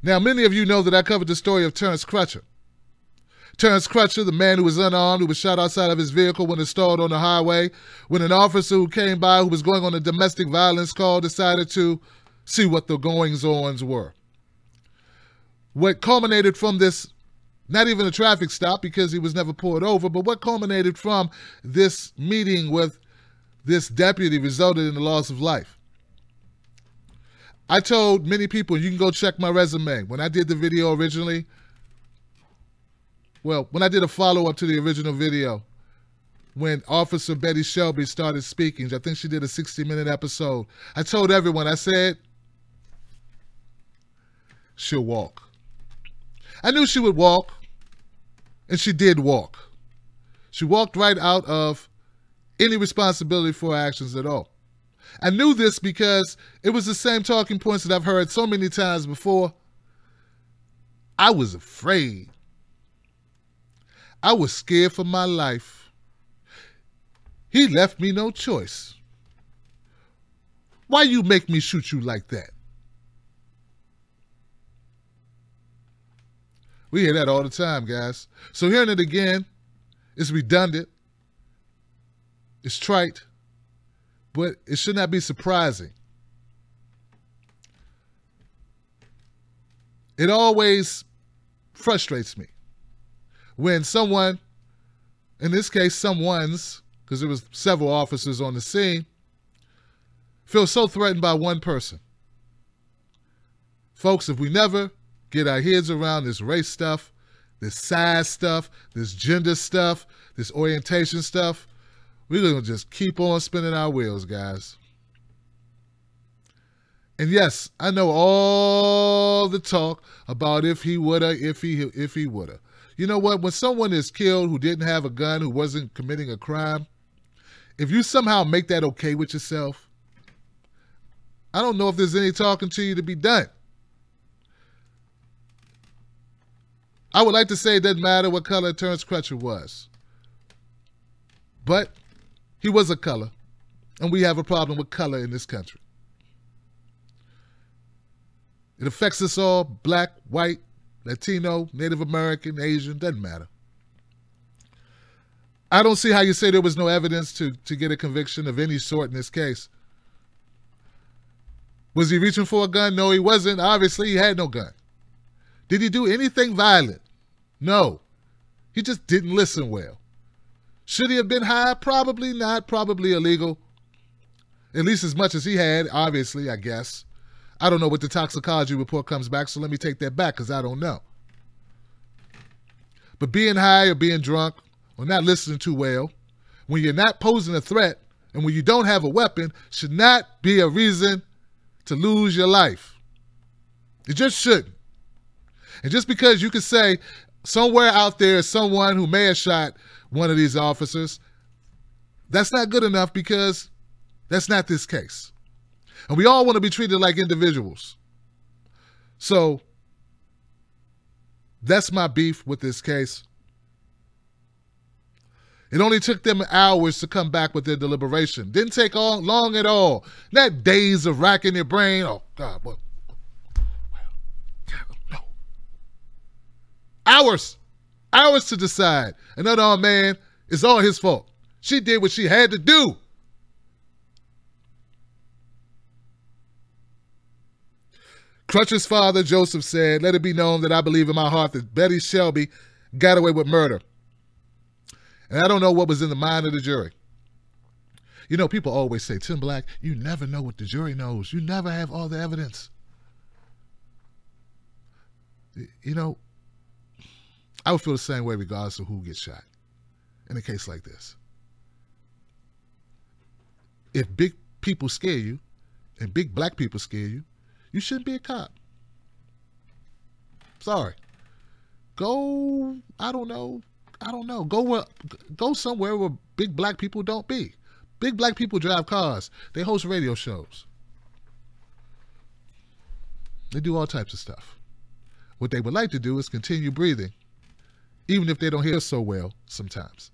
Now, many of you know that I covered the story of Terence Crutcher. Terence Crutcher, the man who was unarmed, who was shot outside of his vehicle when it stalled on the highway, when an officer who came by who was going on a domestic violence call decided to see what the goings-ons were. What culminated from this, not even a traffic stop because he was never pulled over, but what culminated from this meeting with this deputy resulted in the loss of life. I told many people, you can go check my resume. When I did the video originally, when I did a follow-up to the original video, when Officer Betty Shelby started speaking, I think she did a 60-minute episode, I told everyone, I said, she'll walk. I knew she would walk, and she did walk. She walked right out of any responsibility for her actions at all. I knew this because it was the same talking points that I've heard so many times before. I was afraid. I was scared for my life. He left me no choice. Why you make me shoot you like that? We hear that all the time, guys. So hearing it again is redundant. It's trite, but it should not be surprising. It always frustrates me when someone, in this case someone's, because there was several officers on the scene, feel so threatened by one person. Folks, if we never get our heads around this race stuff, this size stuff, this gender stuff, this orientation stuff, we're going to just keep on spinning our wheels, guys. And yes, I know all the talk about if he woulda, if he woulda. You know what? When someone is killed who didn't have a gun, who wasn't committing a crime, if you somehow make that okay with yourself, I don't know if there's any talking to you to be done. I would like to say it doesn't matter what color Terence Crutcher was. But he was a color, and we have a problem with color in this country. It affects us all, black, white, Latino, Native American, Asian, doesn't matter. I don't see how you say there was no evidence to get a conviction of any sort in this case. Was he reaching for a gun? No, he wasn't. Obviously, he had no gun. Did he do anything violent? No. He just didn't listen well. Should he have been high? Probably not. Probably illegal. At least as much as he had, obviously, I guess. I don't know what the toxicology report comes back, so let me take that back because I don't know. But being high or being drunk or not listening too well, when you're not posing a threat and when you don't have a weapon, should not be a reason to lose your life. It just shouldn't. And just because you could say somewhere out there is someone who may have shot one of these officers, that's not good enough because that's not this case. And we all want to be treated like individuals. So that's my beef with this case. It only took them hours to come back with their deliberation. Didn't take long at all. Not days of racking their brain. Oh, God, what? No. Hours. Hours to decide. Another armed man, it's all his fault. She did what she had to do. Crutcher's father, Joseph, said, "Let it be known that I believe in my heart that Betty Shelby got away with murder." And I don't know what was in the mind of the jury. You know, people always say, Tim Black, you never know what the jury knows. You never have all the evidence. You know, I would feel the same way regardless of who gets shot in a case like this. If big people scare you and big black people scare you, you shouldn't be a cop. Sorry. Go, I don't know. Go somewhere where big black people don't be. Big black people drive cars. They host radio shows. They do all types of stuff. What they would like to do is continue breathing, even if they don't hear so well sometimes.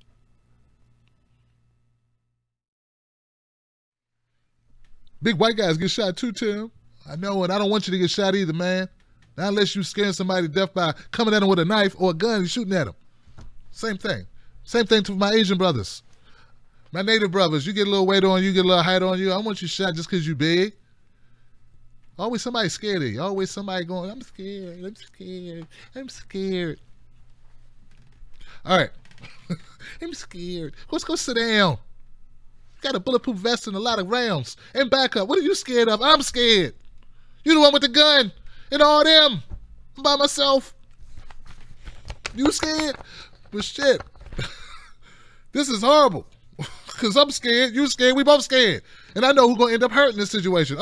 Big white guys get shot too, Tim. I know, and I don't want you to get shot either, man. Not unless you scaring somebody to death by coming at them with a knife or a gun and shooting at them. Same thing. Same thing to my Asian brothers. My native brothers, you get a little weight on you, get a little height on you. I want you shot just because you big. Always somebody scared of you. Always somebody going, I'm scared, I'm scared, I'm scared. All right. I'm scared. Let's go sit down. Got a bulletproof vest and a lot of rounds. And backup. What are you scared of? I'm scared. You the one with the gun and all them. I'm by myself. You scared? But shit. This is horrible. Because I'm scared. You scared. We both scared. And I know who's going to end up hurt in this situation. All right.